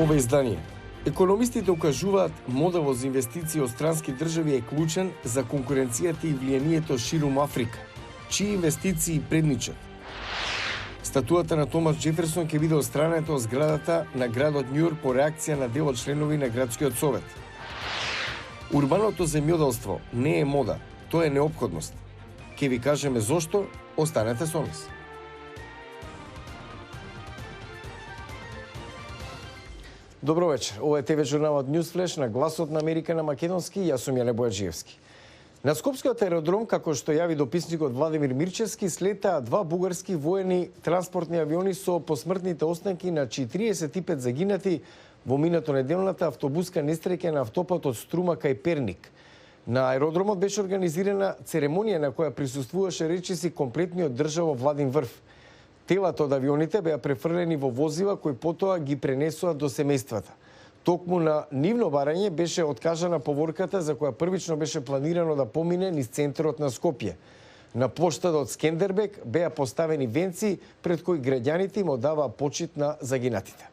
Во ова издание, економистите укажуваат моделот за инвестиции од странски држави е клучен за конкуренцијата и влијанието ширум Африка, чии инвестиции предничат. Статуата на Томас Џеферсон ќе биде отстранета од зградата на градот Њујорк по реакција на дел од членови на градскиот совет. Урбаното земјоделство не е мода, тоа е неопходност. Ке ви кажеме зошто, останете со нас. Добро вечер. Ова е ТВ журналот Newsflash на Гласот на Америка на македонски. Јас сум Јане Бојаджиевски. На Скопскиот аеродром, како што јави дописникот Владимир Мирчевски, слетаа два бугарски воени транспортни авиони со посмртните останки на 45 загинати во минатонеделната автобуска несреќа на автопатот Струма кај Перник. На аеродромот беше организирана церемонија на која присуствуваше речиси комплетниот државов владин врв. Телата од авионите беа префрлени во возила кои потоа ги пренесоа до семејствата. Токму на нивно барање беше откажана поворката за која првично беше планирано да помине низ центарот на Скопје. На плоштадот Скендербек беа поставени венци пред кои граѓаните им одаваа почит на загинатите.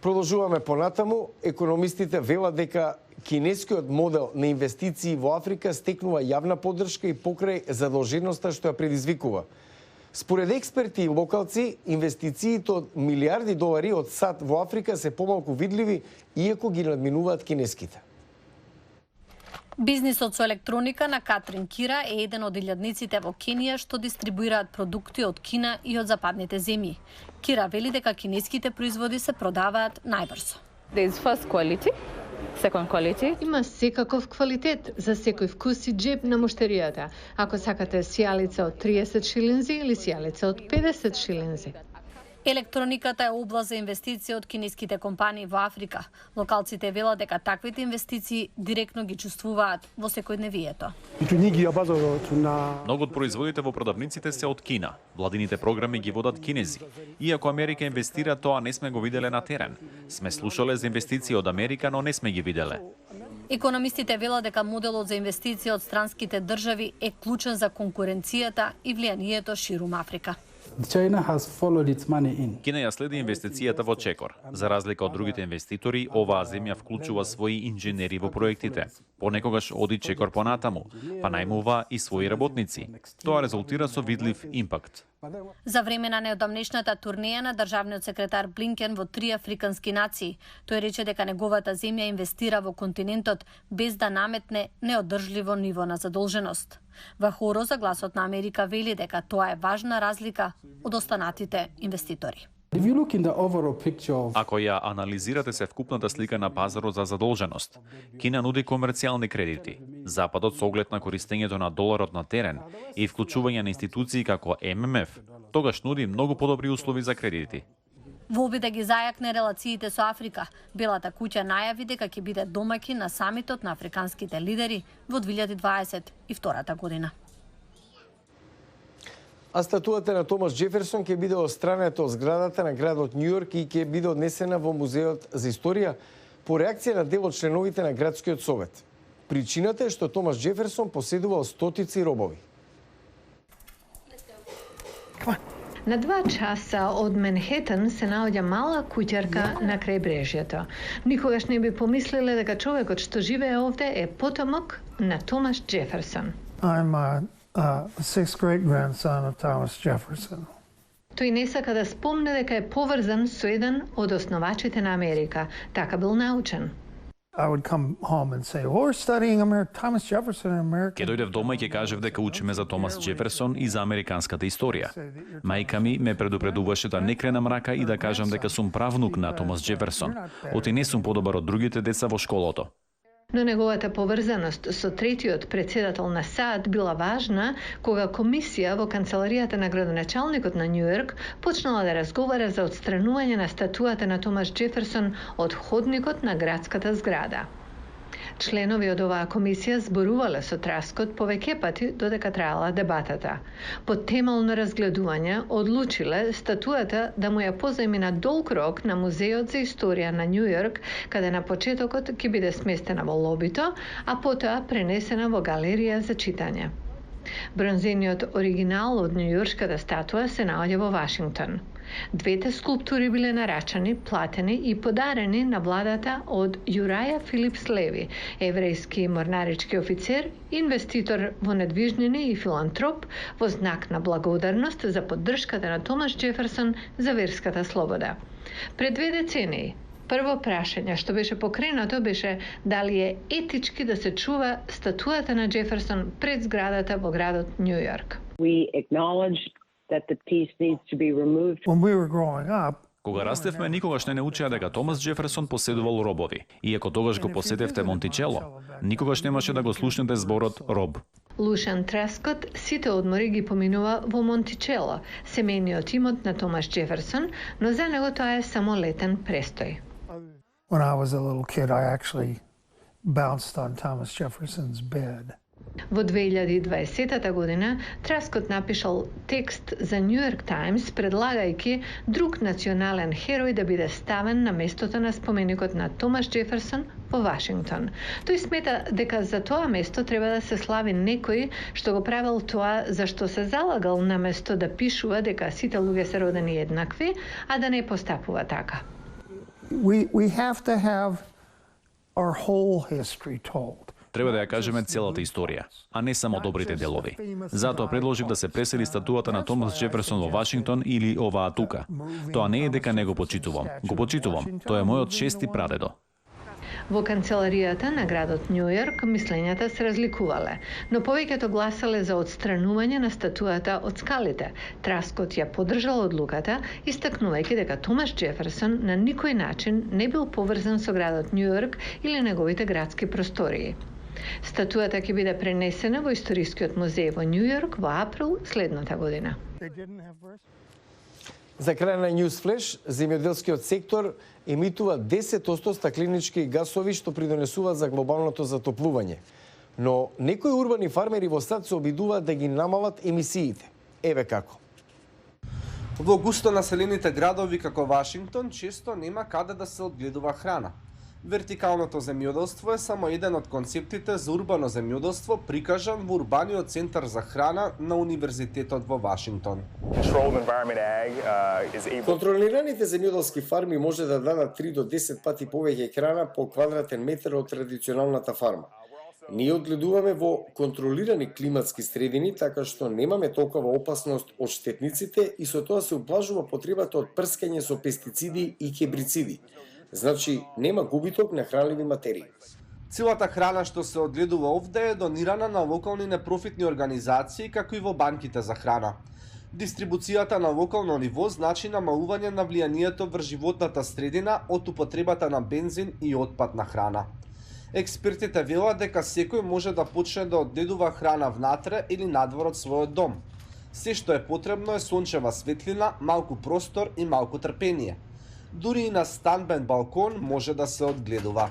Продолжуваме понатаму. Економистите велат дека кинескиот модел на инвестиции во Африка стекнува јавна поддршка и покрај задолженоста што ја предизвикува. Според експерти и локалци, инвестициите од милиарди долари од САД во Африка се помалку видливи, иако ги надминуваат кинеските. Бизнисот со електроника на Катрин Кира е еден од илјадниците во Кенија што дистрибуираат продукти од Кина и од западните земји. Кира вели дека кинеските производи се продаваат најбрзо. Има секаков квалитет за секој вкус и джеб на муштеријата. Ако сакате сијалица од 30 шилинзи или сијалица од 50 шилинзи. Електрониката е област за инвестиции од кинеските компании во Африка. Локалците велат дека таквите инвестиции директно ги чувствуваат во секојдневието. Многу од производите во продавниците се од Кина. Владините програми ги водат кинези. Иако Америка инвестира, тоа не сме го виделе на терен. Сме слушале за инвестиции од Америка, но не сме ги виделе. Економистите велат дека моделот за инвестиции од странските држави е клучен за конкуренцијата и влијанието ширум Африка. Кина ја следи инвестицијата во чекор. За разлика од другите инвеститори, оваа земја вклучува своји инженери во проектите. Понекогаш оди чекор понатаму, па најмува и своји работници. Тоа резултира со видлив импакт. За време на неодамнешната турнеја на државниот секретар Блинкен во 3 африкански нации, тој рече дека неговата земја инвестира во континентот без да наметне неодржливо ниво на задолженост. Вахоро за Гласот на Америка вели дека тоа е важна разлика од останатите инвеститори. Ако ја анализирате се вкупната слика на пазарот за задолженост, Кина нуди комерцијални кредити, Западот со оглед на користењето на доларот на терен и вклучување на институции како ММФ, тогаш нуди многу подобри услови за кредити. Во обид да ги зајакне релациите со Африка, Белата куќа најави дека ќе биде домаќин на самитот на африканските лидери во 2022 година. А статуата на Томас Џеферсон ќе биде отстранета од зградата на градот Њујорк и ќе биде однесена во Музеот за историја по реакција на дел од членовите на градскиот совет. Причината е што Томас Џеферсон поседувал стотици робови. На 2 часа од Менхетен се наоѓа мала куќарка на крајбрежјето. Никогаш не би помислиле дека човекот што живее овде е потомок на Томас Џеферсон. I'm the sixth great grandson of Thomas Jefferson. Тој не сака да спомне дека е поврзан со еден од основачите на Америка. Така бил научен. I would come home and say, we're studying Thomas Jefferson in America. Ке дојдев дома и ќе кажев дека учиме за Томас Џеферсон и за американската историја. Мајка ми ме предупредуваше да не кренам рака и да кажам дека сум правнук на Томас Џеферсон. Оти не сум подобар од другите деца во школото. Но неговата поврзаност со третиот председател на САД била важна кога комисија во канцеларијата на градоначалникот на Њујорк почнала да разговара за отстранување на статуата на Томас Џеферсон од ходникот на градската зграда. Членови од оваа комисија зборувале со траскот повеќе пати додека траела дебатата. По темално разгледување одлучиле статуата да му ја позајми на долг рок на Музеот за историја на Њујорк, каде на почетокот ќе биде сместена во лобито, а потоа пренесена во галерија за читање. Бронзениот оригинал од њујоршката статуа се наоѓа во Вашингтон. Двете скулптури биле нарачани, платени и подарени на владата од Јураја Филипс Леви, еврејски морнарички офицер, инвеститор во недвижнини и филантроп, во знак на благодарност за поддршката на Томас Џеферсон за верската слобода. Пред 2 децении, прво прашање што беше покренато беше дали е етички да се чува статуата на Џеферсон пред зградата во градот Њу Јорк. We acknowledged that the piece needs to be removed. When we were growing up, Кога растевме, никогаш не научија дека Томас Џеферсон поседувал робови. Иако тогаш го поседевте Монтичело, никогаш немаше да го слушнете зборот роб. Лушан Траскот сите одмори ги поминува во Монтичело, семејниот имот на Томас Џеферсон, но за него тоа е само летен престој. when I was a little kid, I actually bounced on Thomas Jefferson's bed. Во 2020 година Траскот напишал текст за New York Times предлагајќи друг национален херој да биде ставен на местото на споменикот на Томас Џеферсон во Вашингтон. Тој смета дека за тоа место треба да се слави некој што го правил тоа за што се залагал на место да пишува дека сите луѓе се родени еднакви, а да не постапува така. We have to have our whole history told. Треба да ја кажеме целата историја, а не само добрите делови. Затоа предложив да се пресели статуата на Томас Џеферсон во Вашингтон или оваа тука. Тоа не е дека не го почитувам. Го почитувам. Тоа е мојот 6-ти прадедо. Во канцеларијата на градот Њу Јорк мислењата се разликувале, но повеќето гласале за отстранување на статуата од скалите. Траскот ја поддржал одлуката, истакнувајќи дека Томас Џеферсон на никој начин не бил поврзан со градот Њу Јорк или неговите градски простории. Статуата ќе биде пренесена во Историскиот музеј во Њу Јорк во април следната година. За крај на Newsflash, земјоделскиот сектор емитува 10% стакленички гасови што придонесуваат за глобалното затоплување. Но некои урбани фармери во САД се обидуваат да ги намалат емисиите. Еве како. Во густо населените градови како Вашингтон често нема каде да се одгледува храна. Вертикалното земјоделство е само еден од концептите за урбано земјоделство прикажан во урбаниот центар за храна на Универзитетот во Вашингтон. Контролираните земјоделски фарми може да дадат 3 до 10 пати повеќе храна по квадратен метар од традиционалната фарма. Ние одгледуваме во контролирани климатски средини, така што немаме толкова опасност од штетниците и со тоа се ублажува потребата од прскање со пестициди и хербициди. Значи, нема губиток на хранливи материи. Целата храна што се одгледува овде е донирана на локални непрофитни организации, како и во банките за храна. Дистрибуцијата на локално ниво значи намалување на влијанието врз животната средина од употребата на бензин и отпад на храна. Експертите велат дека секој може да почне да одгледува храна внатре или надвор од својот дом. Се што е потребно е сончева светлина, малку простор и малку трпение. Дури и на станбен балкон може да се одгледува.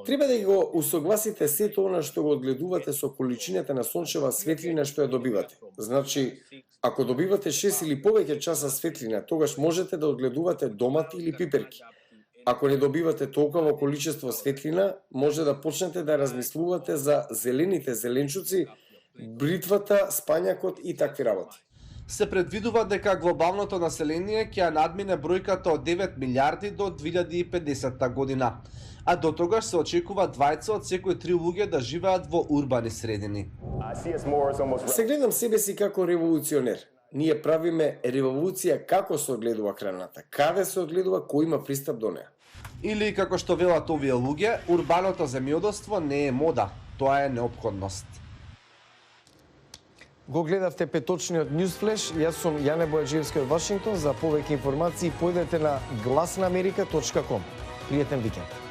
Треба да го усогласите сето она што го одгледувате со количината на сончева светлина што ја добивате. Значи, ако добивате 6 или повеќе часа светлина, тогаш можете да одгледувате домати или пиперки. Ако не добивате толкова количество светлина, може да почнете да размислувате за зелените зеленчуци, бритвата, спањакот и такви работи. Се предвидува дека глобалното население ќе ја надмине бројката од 9 милиарди до 2050 година, а до тогаш се очекува 2 од секои 3 луѓе да живеат во урбани средини. Се гледам себе си како револуционер. Ние правиме револуција како се одгледува храната, каде се одгледува, кој има пристап до неа. Или како што велат овие луѓе, урбаното земјоделство не е мода, тоа е неопходност. Го гледавте петочниот Newsflash, јас сум Јане Бојаджиевски од Вашингтон. За повеќе информации појдете на гласнааmerika.com. Пријатен викенд.